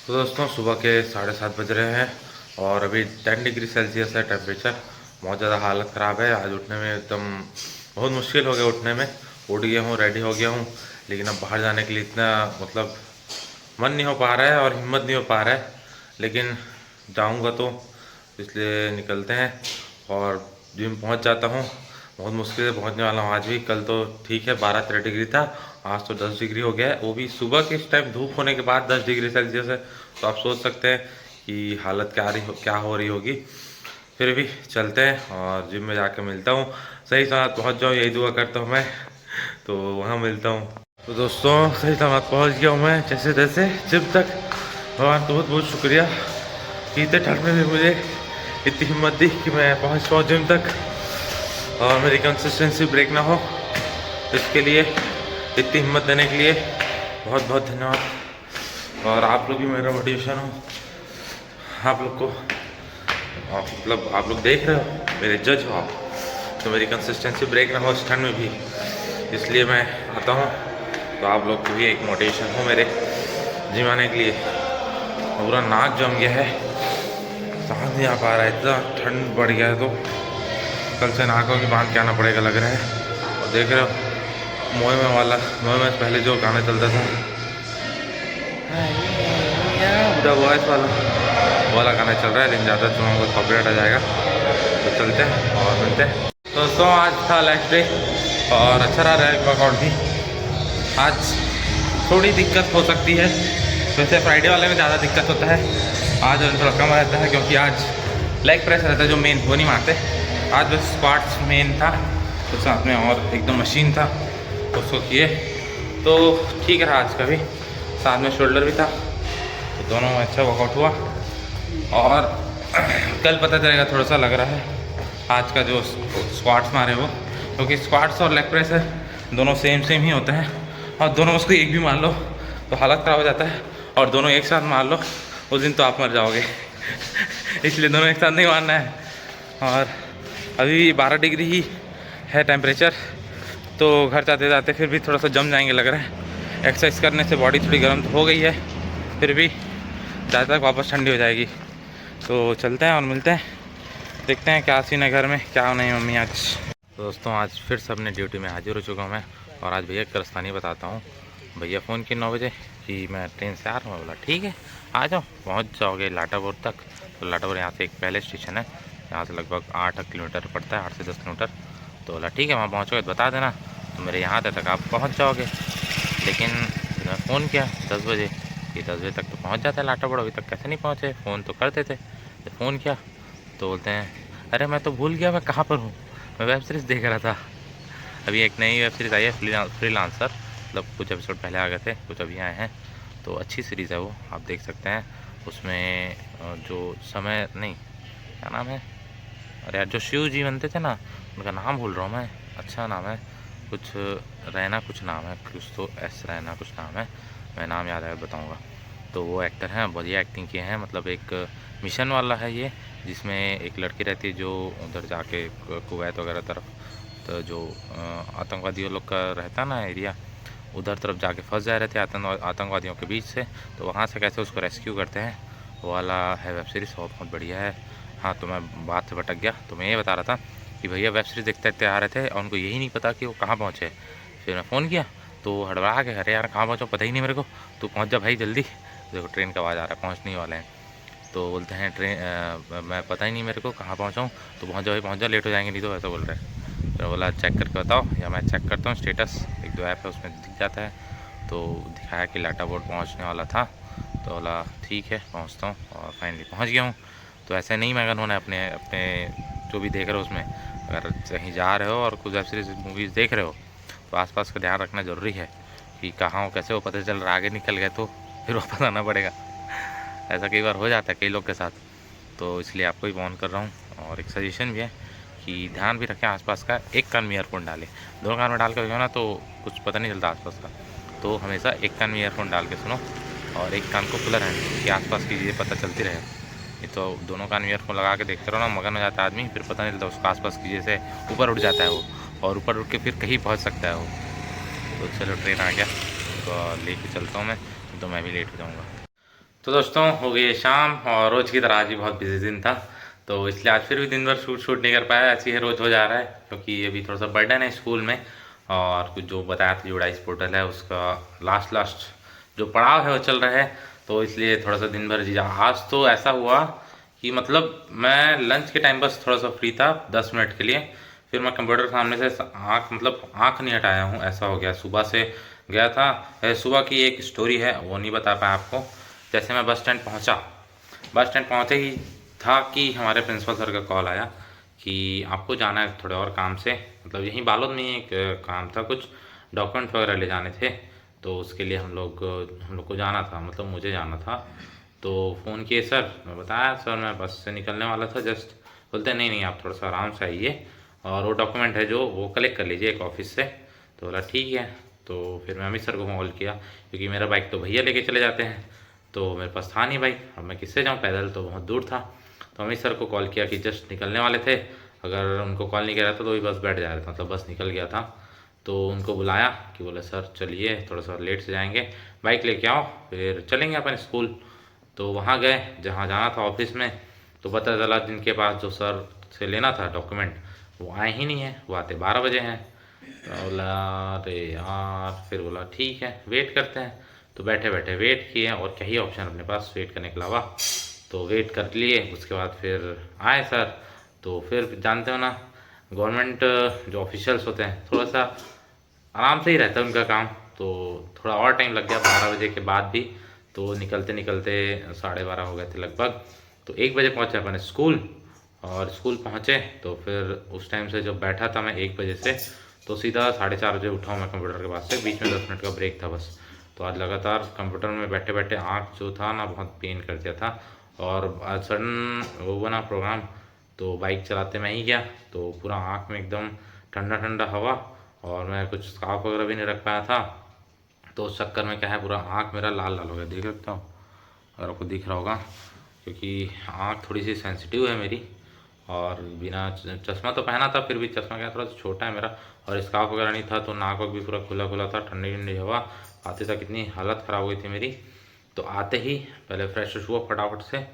तो दोस्तों सुबह के 7:30 बज रहे हैं और अभी 10 डिग्री सेल्सियस है टेम्परेचर। बहुत ज़्यादा हालत ख़राब है। आज उठने में एकदम बहुत मुश्किल हो गया उठने में। उठ गया हूँ, रेडी हो गया हूँ, लेकिन अब बाहर जाने के लिए इतना मतलब मन नहीं हो पा रहा है और हिम्मत नहीं हो पा रहा है। लेकिन जाऊँगा तो इसलिए निकलते हैं और जिम पहुँच जाता हूँ। बहुत मुश्किल से पहुँचने वाला हूँ आज भी। कल तो ठीक है 12-13 डिग्री था, आज तो 10 डिग्री हो गया है, वो भी सुबह के इस टाइम धूप होने के बाद 10 डिग्री सेल्सियस है। तो आप सोच सकते हैं कि हालत क्या हो रही होगी। फिर भी चलते हैं और जिम में जाकर मिलता हूँ। सही सलामत पहुँच जाऊँ यही दुआ करता हूँ मैं। तो वहाँ मिलता हूँ। तो दोस्तों सही सलामत पहुँच गया हूँ मैं जैसे तैसे जिम तक। भगवान बहुत बहुत शुक्रिया कि इतने ठंड में भी मुझे इतनी हिम्मत दी कि मैं पहुँच पाऊँ जिम तक और मेरी कंसिस्टेंसी ब्रेक ना हो। इसके लिए, इतनी हिम्मत देने के लिए बहुत बहुत धन्यवाद। और आप लोग भी मेरा मोटिवेशन हो। आप लोग को मतलब आप लोग देख रहे हो, मेरे जज हो आप, तो मेरी कंसिस्टेंसी ब्रेक ना हो इस ठंड में भी, इसलिए मैं आता हूँ। तो आप लोग को भी एक मोटिवेशन हो मेरे जिम आने के लिए। पूरा नाक जम गया है, सांस नहीं आ पा रहा है, इतना ठंड बढ़ गया है। तो कल से नाकों की बांध के आना पड़ेगा लग रहा है। और देख रहे हो मोए में वाला, मोए में पहले जो गाना चलता था द वॉइस वाला गाना चल रहा है, लेकिन ज़्यादा सुना होगा कॉपीराइट आ जाएगा। तो चलते हैं और मिलते हैं। तो दोस्तों आज था लेग डे और अच्छा रहा है वर्कआउट भी। आज थोड़ी दिक्कत हो सकती है, वैसे फ्राइडे वाले में ज़्यादा दिक्कत होता है, आज थोड़ा कम रहता है क्योंकि आज लेग प्रेस रहता है जो मेन, वो नहीं मारते। आज बस स्क्वाट्स मेन था, तो साथ में और एकदम मशीन था उसको किए, तो ठीक रहा आज का भी। साथ में शोल्डर भी था, तो दोनों में अच्छा वर्कआउट हुआ। और कल पता चलेगा, थोड़ा सा लग रहा है आज का जो स्क्वाट्स मारे वो, क्योंकि स्क्वाट्स और लेग प्रेस है दोनों सेम ही होते हैं। और दोनों उसको एक भी मार लो तो हालत ख़राब हो जाता है, और दोनों एक साथ मार लो उस दिन तो आप मर जाओगे इसलिए दोनों एक साथ नहीं मारना है। और अभी 12 डिग्री ही है टेम्परेचर, तो घर जाते जाते फिर भी थोड़ा सा जम जाएंगे लग रहा है। एक्सरसाइज करने से बॉडी थोड़ी गर्म तो हो गई है, फिर भी ज़्यादा तक वापस ठंडी हो जाएगी। तो चलते हैं और मिलते हैं, देखते हैं क्या सीन है घर में, क्या नहीं मम्मी आज। तो दोस्तों आज फिर से अपने ड्यूटी में हाजिर हो चुका हूँ मैं। और आज भैया कारस्तानी बताता हूँ। भैया फ़ोन किए 9 बजे कि मैं ट्रेन से आ रहा हूँ। बोला ठीक है आ जाओ, पहुँच जाओगे लाटापुर तक। तो लाटापुर यहाँ से एक पहले स्टेशन है, यहाँ से लगभग 8 किलोमीटर पड़ता है, 8 से 10 किलोमीटर। तो बोला ठीक है वहाँ पहुँचोगे तो बता देना, तो मेरे यहाँ तक आप पहुँच जाओगे। लेकिन मैं फ़ोन किया 10 बजे कि 10 बजे तक तो पहुँच जाता है लाटापुर, अभी तक कैसे नहीं पहुँचे, फ़ोन तो करते थे। तो फ़ोन किया तो बोलते हैं अरे मैं तो भूल गया मैं कहाँ पर हूँ, मैं वेब सीरीज़ देख रहा था। अभी एक नई वेब सीरीज़ आई है फ्रीलांसर, मतलब कुछ एपिसोड पहले आ गए थे, कुछ अभी आए हैं। तो अच्छी सीरीज़ है वो, आप देख सकते हैं। उसमें जो समय नहीं, क्या नाम है, अरे यार जो शिव जी बनते थे ना, उनका नाम भूल रहा हूँ मैं। अच्छा नाम है कुछ, रैना कुछ नाम है, कुछ तो एस रैना कुछ नाम है, मैं नाम याद आया बताऊँगा। तो वो एक्टर हैं, बढ़िया एक्टिंग किए हैं। मतलब एक मिशन वाला है ये, जिसमें एक लड़की रहती है जो उधर जाके कुवैत वगैरह तरफ, तो जो आतंकवादियों लोग का रहता ना एरिया, उधर तरफ जाके फंस जा रहे थे आतंकवादियों के बीच से, तो वहाँ से कैसे उसको रेस्क्यू करते हैं वो वाला है वेब सीरीज़, बहुत बढ़िया है। हाँ तो मैं बात से भटक गया, तो मैं ये बता रहा था कि भैया वेब सीरीज़ देखते देखते आ रहे थे और उनको यही नहीं पता कि वो कहाँ पहुँचे। फिर मैं फ़ोन किया तो हड़बड़ा के, अरे यार कहाँ पहुँचो पता ही नहीं मेरे को, तू पहुँच जा भाई जल्दी, देखो ट्रेन का आवाज़ आ रहा है, पहुँचने वाले हैं। तो बोलते हैं मैं पता ही नहीं मेरे को कहाँ पहुँचा हूँ, तो पहुँच जाओ भाई पहुँच जाओ, लेट हो जाएंगे नहीं तो, ऐसा बोल रहे हैं। फिर बोला चेक करके बताओ, या मैं चेक करता हूँ स्टेटस, एक दो ऐप है उसमें दिख जाता है। तो दिखाया कि लाटापुर पहुँचने वाला था, तो बोला ठीक है पहुँचता हूँ, और फाइनली पहुँच गया हूँ। तो ऐसे नहीं मगन होना अपने अपने जो भी देख रहे हो उसमें, अगर कहीं जा रहे हो और कुछ वेब सीरीज मूवीज़ देख रहे हो तो आसपास का ध्यान रखना ज़रूरी है कि कहाँ हो कैसे हो, पता चल रहा आगे निकल गए तो फिर वापस आना पड़ेगा। ऐसा कई बार हो जाता है कई लोग के साथ, तो इसलिए आपको ही फ़ोन कर रहा हूँ। और एक सजेशन भी है कि ध्यान भी रखें आसपास का, एक कान में ईयरफोन डालें, दोनों कान में डाल कर ना तो कुछ पता नहीं चलता आसपास का। तो हमेशा एक कान में ईयरफोन डाल के सुनो और एक कान को खुला रहने दो कि आसपास की चीज़ें पता चलती रहे। नहीं तो दोनों कान में ईयरफोन लगा के देखते रहो ना, मगन हो जाता है आदमी, फिर पता नहीं चलता उसको आसपास की चीज़ें से ऊपर उठ जाता है वो, और ऊपर उठ के फिर कहीं पहुँच सकता है वो। तो चलो ट्रेन आ गया, तो लेके चलता हूँ मैं, तो मैं भी लेट हो जाऊँगा। तो दोस्तों हो गई है शाम और रोज़ की तरह आज भी बहुत बिजी दिन था, तो इसलिए आज फिर भी दिन भर शूट नहीं कर पाया। ऐसे ही रोज़ हो जा रहा है क्योंकि अभी थोड़ा सा बर्डन है स्कूल में, और कुछ जो बताया था जोड़ाइस पोर्टल है उसका लास्ट जो पड़ाव है वो चल रहा है, तो इसलिए थोड़ा सा दिन भर जी। आज तो ऐसा हुआ कि मतलब मैं लंच के टाइम बस थोड़ा सा फ्री था 10 मिनट के लिए, फिर मैं कंप्यूटर के सामने से आँख नहीं हटाया हूँ, ऐसा हो गया। सुबह से गया था, सुबह की एक स्टोरी है वो नहीं बता पाया आपको। जैसे मैं बस स्टैंड पहुंचा, बस स्टैंड पहुंचे ही था कि हमारे प्रिंसिपल सर का कॉल आया कि आपको जाना है थोड़े और काम से, मतलब यहीं बालोद में ही एक काम था, कुछ डॉक्यूमेंट वगैरह ले जाने थे, तो उसके लिए हम लोग को जाना था, मतलब मुझे जाना था। तो फ़ोन किए सर, मैं बताया सर मैं बस से निकलने वाला था जस्ट। बोलते नहीं नहीं आप थोड़ा सा आराम से आइए और वो डॉक्यूमेंट है जो वो कलेक्ट कर लीजिए एक ऑफिस से। तो बोला ठीक है। तो फिर मैं अमित सर को कॉल किया क्योंकि मेरा बाइक तो भैया लेके चले जाते हैं, तो मेरे पास था नहीं बाइक, अब मैं किससे जाऊँ, पैदल तो बहुत दूर था। तो अमित सर को कॉल किया कि जस्ट निकलने वाले थे, अगर उनको कॉल नहीं किया था तो भी बस बैठ जा रहा था, मतलब बस निकल गया था। तो उनको बुलाया कि बोले सर चलिए थोड़ा सा लेट से जाएंगे, बाइक लेके आओ फिर चलेंगे अपन स्कूल। तो वहाँ गए जहाँ जाना था ऑफिस में, तो पता चला जिनके पास जो सर से लेना था डॉक्यूमेंट वो आए ही नहीं है, वो आते 12 बजे हैं। तो बोला अरे यार, फिर बोला ठीक है वेट करते हैं। तो बैठे बैठे वेट किए और क्या ही ऑप्शन अपने पास वेट करने के अलावा, तो वेट कर लिए। उसके बाद फिर आए सर, तो फिर जानते हो ना गवर्नमेंट जो ऑफिशियल्स होते हैं थोड़ा सा आराम से ही रहता है उनका काम, तो थोड़ा और टाइम लग गया 12 बजे के बाद भी। तो निकलते निकलते 12:30 हो गए थे लगभग। तो 1 बजे पहुँचे अपन स्कूल, और स्कूल पहुँचे तो फिर उस टाइम से जब बैठा था मैं 1 बजे से, तो सीधा 4:30 बजे उठा हूँ मैं कंप्यूटर के पास से, बीच में 10 मिनट का ब्रेक था बस। तो आज लगातार कंप्यूटर में बैठे बैठे आँख जो था ना बहुत पेन कर दिया था। और आज सडन वो बना प्रोग्राम, तो बाइक चलाते मैं ही गया, तो पूरा आँख में एकदम ठंडा ठंडा हवा, और मैं कुछ स्कार्फ वगैरह भी नहीं रख पाया था। तो उस चक्कर में क्या है पूरा आँख मेरा लाल लाल हो गया, देख सकता हूँ अगर आपको दिख रहा होगा, क्योंकि आँख थोड़ी सी सेंसिटिव है मेरी। और बिना चश्मा तो पहना था, फिर भी चश्मा क्या थोड़ा सा छोटा है मेरा, और स्कार्फ वगैरह नहीं था, तो नाक वाक भी पूरा खुला खुला था, ठंडी ठंडी हवा आते तक इतनी हालत ख़राब हुई थी मेरी। तो आते ही पहले फ्रेश हुआ फटाफट से,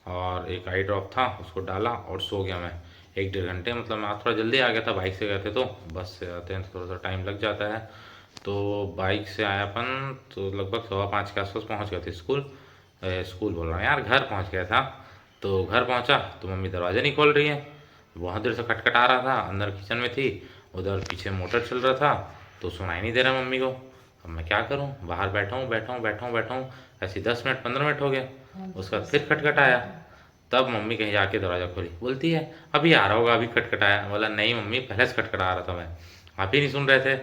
और एक आई ड्रॉप था उसको डाला और सो गया मैं 1 डेढ़ घंटे। मतलब मैं थोड़ा जल्दी आ गया था, बाइक से गए थे, तो बस से आते हैं तो थोड़ा सा टाइम लग जाता है। तो बाइक से आया अपन तो लगभग 4:15 के आसपास पहुँच गए थे स्कूल। स्कूल बोल रहा हूँ यार, घर पहुँच गया था। तो घर पहुँचा तो मम्मी दरवाज़ा नहीं खोल रही है, बहुत देर से खटखटा रहा था, अंदर किचन में थी, उधर पीछे मोटर चल रहा था, तो सुनाई नहीं दे रहा मम्मी को। अब मैं क्या करूँ, बाहर बैठा हूँ ऐसे 10 मिनट 15 मिनट हो गए। उसके बाद फिर खटखटाया, तब मम्मी कहीं जाके दरवाज़ा खोली, बोलती है अभी आ रहा होगा, अभी खटखटाया। बोला नहीं मम्मी पहले से खटखटा रहा था मैं, आप ही नहीं सुन रहे थे।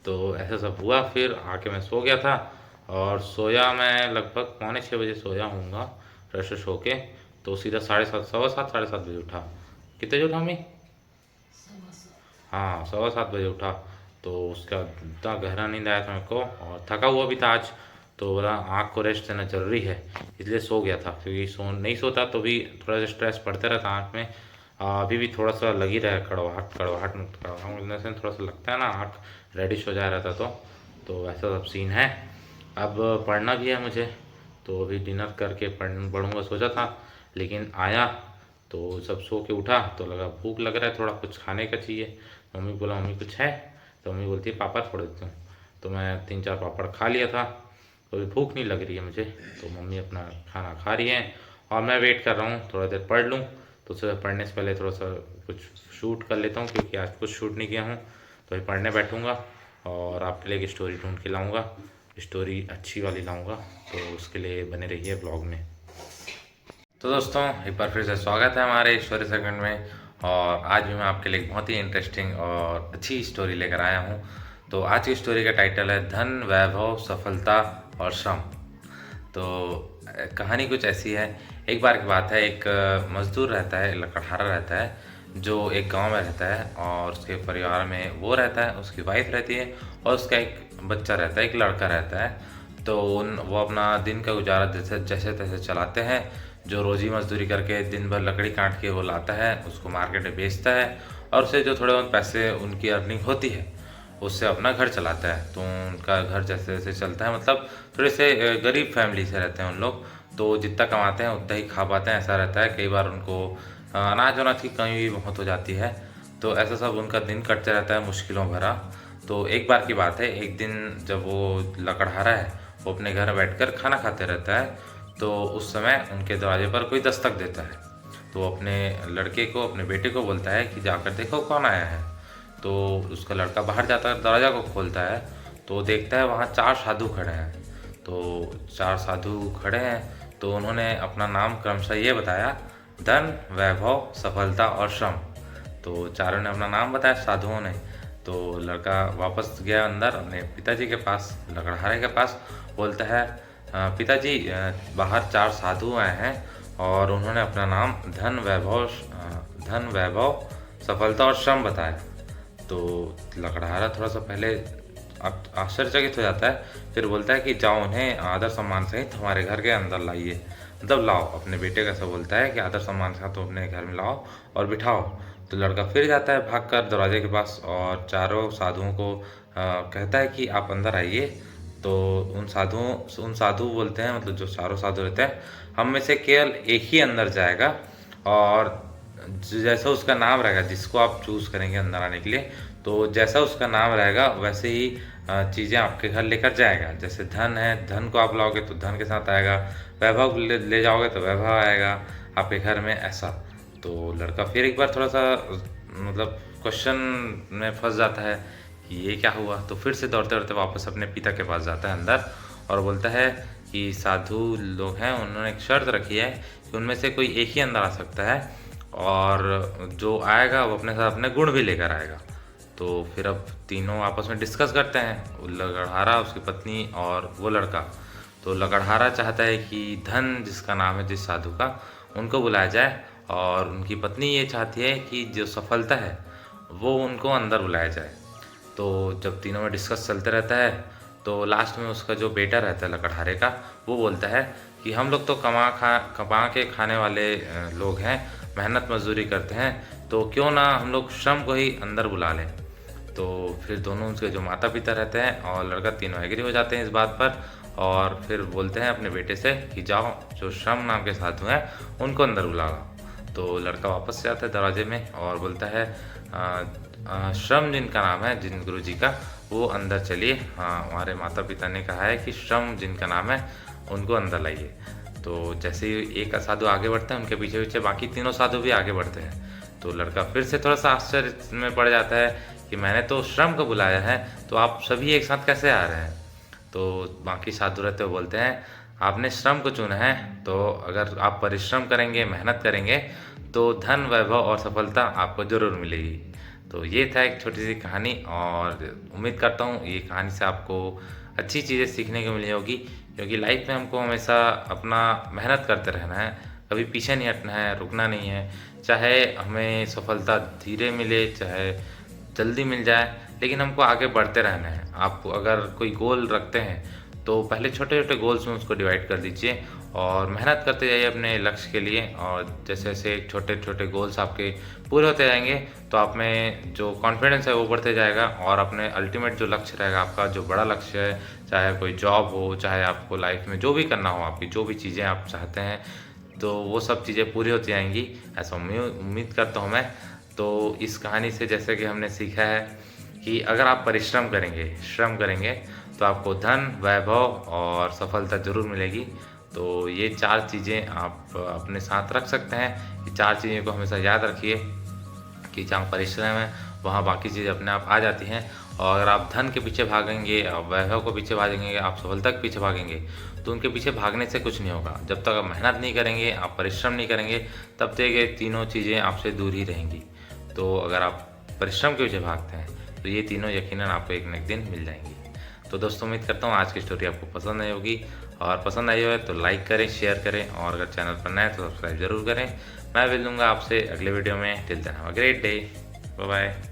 तो ऐसा सब हुआ, फिर आके मैं सो गया था, और सोया मैं लगभग 5:45 बजे सोया हूँगा फ्रेश व्रेश होके। तो सीधा 7:30 7:15 उठा। कितने बजे उठा मम्मी? हाँ 7:15 उठा। तो उसका इतना गहरा नींद आया था मेरे को, और थका हुआ भी था आज, तो बोला आँख को रेस्ट देना ज़रूरी है, इसलिए सो गया था। क्योंकि नहीं सोता तो भी थोड़ा सा स्ट्रेस पड़ता रहता आँख में। अभी भी थोड़ा सा लगी रहा है, कड़वाहट कड़वाहट मिलने से थोड़ा सा लगता है ना, आँख रेडिश हो जा रहा था। तो ऐसा सब सीन है। अब पढ़ना भी है मुझे, तो अभी डिनर करके पढ़ूँगा सोचा था, लेकिन आया तो सब सो के उठा तो लगा भूख लग रहा है, थोड़ा कुछ खाने का चाहिए। मम्मी बोला मम्मी कुछ है, तो मम्मी बोलती है पापड़ फोड़ देती हूँ। तो मैं 3-4 पापड़ खा लिया था, तो अभी भूख नहीं लग रही है मुझे। तो मम्मी अपना खाना खा रही हैं और मैं वेट कर रहा हूँ थोड़ा देर पढ़ लूँ। तो सुबह पढ़ने से पहले थोड़ा सा कुछ शूट कर लेता हूँ, क्योंकि आज कुछ शूट नहीं किया हूँ। तो अभी पढ़ने बैठूँगा और आपके लिए एक स्टोरी ढूंढ के लाऊँगा, स्टोरी अच्छी वाली लाऊँगा, तो उसके लिए बने रहिए ब्लॉग में। तो दोस्तों एक बार फिर से स्वागत है हमारे स्टोरी सेगमेंट में, और आज भी मैं आपके लिए एक बहुत ही इंटरेस्टिंग और अच्छी स्टोरी लेकर आया हूँ। तो आज की स्टोरी का टाइटल है धन वैभव सफलता और श्रम। तो कहानी कुछ ऐसी है। एक बार की बात है, एक मज़दूर रहता है, लकड़हारा रहता है, जो एक गांव में रहता है, और उसके परिवार में वो रहता है, उसकी वाइफ रहती है, और उसका एक बच्चा रहता है, एक लड़का रहता है। तो वो अपना दिन का गुजारा जैसे तैसे चलाते हैं। जो रोज़ी मजदूरी करके दिन भर लकड़ी काट के वो लाता है, उसको मार्केट में बेचता है, और उससे जो थोड़े बहुत पैसे उनकी अर्निंग होती है उससे अपना घर चलाता है। तो उनका घर जैसे जैसे चलता है, मतलब थोड़े से गरीब फैमिली से रहते हैं उन लोग। तो जितना कमाते हैं उतना ही खा पाते हैं, ऐसा रहता है। कई बार उनको अनाज वनाज की कमी भी बहुत हो जाती है, तो ऐसा सब उनका दिन कटते रहता है मुश्किलों भरा। तो एक बार की बात है, एक दिन जब वो लकड़हारा है वो अपने घर बैठकर खाना खाते रहता है, तो उस समय उनके दरवाजे पर कोई दस्तक देता है। तो वो अपने लड़के को, अपने बेटे को बोलता है कि जाकर देखो कौन आया है। तो उसका लड़का बाहर जाता है, दरवाज़ा को खोलता है, तो देखता है वहाँ 4 साधु खड़े हैं। तो 4 साधु खड़े हैं, तो उन्होंने अपना नाम क्रमशः ये बताया, धन, वैभव, सफलता और श्रम। तो चारों ने अपना नाम बताया साधुओं ने। तो लड़का वापस गया अंदर अपने पिताजी के पास, लकड़हारे के पास, बोलता है पिताजी बाहर 4 साधु आए हैं और उन्होंने अपना नाम धन, वैभव, सफलता और श्रम बताया। तो लकड़हारा थोड़ा सा पहले आश्चर्यचकित हो जाता है, फिर बोलता है कि जाओ उन्हें आदर सम्मान सहित हमारे घर के अंदर लाइए, मतलब लाओ। अपने बेटे का ऐसा बोलता है कि आदर सम्मान से तो अपने घर में लाओ और बिठाओ। तो लड़का फिर जाता है भागकर दरवाजे के पास और चारों साधुओं को कहता है कि आप अंदर आइए। तो उन साधु बोलते हैं, मतलब जो चारों साधु रहते हैं, हम में से केवल एक ही अंदर जाएगा और जैसा उसका नाम रहेगा, जिसको आप चूज़ करेंगे अंदर आने के लिए, तो जैसा उसका नाम रहेगा वैसे ही चीज़ें आपके घर लेकर जाएगा। जैसे धन है, धन को आप लाओगे तो धन के साथ आएगा, वैभव ले जाओगे तो वैभव आएगा आपके घर में, ऐसा। तो लड़का फिर एक बार थोड़ा सा मतलब क्वेश्चन में फंस जाता है कि ये क्या हुआ। तो फिर से दौड़ते दौड़ते वापस अपने पिता के पास जाता है अंदर और बोलता है कि साधु लोग हैं, उन्होंने एक शर्त रखी है कि उनमें से कोई एक ही अंदर आ सकता है और जो आएगा वो अपने साथ अपने गुण भी लेकर आएगा। तो फिर अब तीनों आपस में डिस्कस करते हैं, लकड़हारा, उसकी पत्नी और वो लड़का। तो लकड़हारा चाहता है कि धन, जिसका नाम है जिस साधु का, उनको बुलाया जाए, और उनकी पत्नी ये चाहती है कि जो सफलता है वो उनको अंदर बुलाया जाए। तो जब तीनों में डिस्कस चलते रहता है, तो लास्ट में उसका जो बेटा रहता है लकड़हारे का, वो बोलता है कि हम लोग तो कमा के खाने वाले लोग हैं, मेहनत मजदूरी करते हैं, तो क्यों ना हम लोग श्रम को ही अंदर बुला लें। तो फिर दोनों उसके जो माता पिता रहते हैं और लड़का, तीनों एग्री हो जाते हैं इस बात पर, और फिर बोलते हैं अपने बेटे से कि जाओ जो श्रम नाम के साधु हैं उनको अंदर बुला लाओ। तो लड़का वापस से आता है दरवाजे में और बोलता है श्रम जिनका नाम है, जिन गुरु जी का, वो अंदर चलिए। हाँ, हमारे माता पिता ने कहा है कि श्रम जिनका नाम है उनको अंदर लाइए। तो जैसे ही एक साधु आगे बढ़ते हैं, उनके पीछे पीछे बाकी तीनों साधु भी आगे बढ़ते हैं। तो लड़का फिर से थोड़ा सा आश्चर्य में पड़ जाता है कि मैंने तो श्रम को बुलाया है, तो आप सभी एक साथ कैसे आ रहे हैं। तो बाकी साधु रहते हुए बोलते हैं आपने श्रम को चुना है, तो अगर आप परिश्रम करेंगे, मेहनत करेंगे, तो धन, वैभव और सफलता आपको ज़रूर मिलेगी। तो ये था एक छोटी सी कहानी, और उम्मीद करता हूँ ये कहानी से आपको अच्छी चीज़ें सीखने को मिली होगी, क्योंकि लाइफ में हमको हमेशा अपना मेहनत करते रहना है, कभी पीछे नहीं हटना है, रुकना नहीं है। चाहे हमें सफलता धीरे मिले, चाहे जल्दी मिल जाए, लेकिन हमको आगे बढ़ते रहना है। आप अगर कोई गोल रखते हैं तो पहले छोटे छोटे गोल्स में उसको डिवाइड कर दीजिए और मेहनत करते जाइए अपने लक्ष्य के लिए। और जैसे जैसे छोटे छोटे गोल्स आपके पूरे होते जाएंगे, तो आप में जो कॉन्फिडेंस है वो बढ़ते जाएगा, और अपने अल्टीमेट जो लक्ष्य रहेगा, आपका जो बड़ा लक्ष्य है, चाहे कोई जॉब हो, चाहे आपको लाइफ में जो भी करना हो, आपकी जो भी चीज़ें आप चाहते हैं, तो वो सब चीज़ें पूरी होती जाएंगी, ऐसा उम्मीद करता हूँ मैं। तो इस कहानी से जैसे कि हमने सीखा है कि अगर आप परिश्रम करेंगे, श्रम करेंगे, तो आपको धन, वैभव और सफलता ज़रूर मिलेगी। तो ये 4 चीज़ें आप अपने साथ रख सकते हैं। ये 4 चीज़ों को हमेशा याद रखिए कि जहाँ परिश्रम है वहाँ बाकी चीज़ें अपने आप आ जाती हैं। और अगर आप धन के पीछे भागेंगे, आप वैभव को पीछे भागेंगे, आप सफलता के पीछे भागेंगे, तो उनके पीछे भागने से कुछ नहीं होगा। जब तक आप मेहनत नहीं करेंगे, आप परिश्रम नहीं करेंगे, तब तक ये तीनों चीज़ें आपसे दूर ही रहेंगी। तो अगर आप परिश्रम के पीछे भागते हैं, तो ये तीनों यकीनन आपको एक न एक दिन मिल जाएंगी। तो दोस्तों, उम्मीद करता हूँ आज की स्टोरी आपको पसंद आई होगी, और पसंद आई हो तो लाइक करें, शेयर करें, और अगर चैनल पर नए हैं तो सब्सक्राइब जरूर करें। मैं मिलूँगा आपसे अगले वीडियो में। Till then have a great day, bye bye.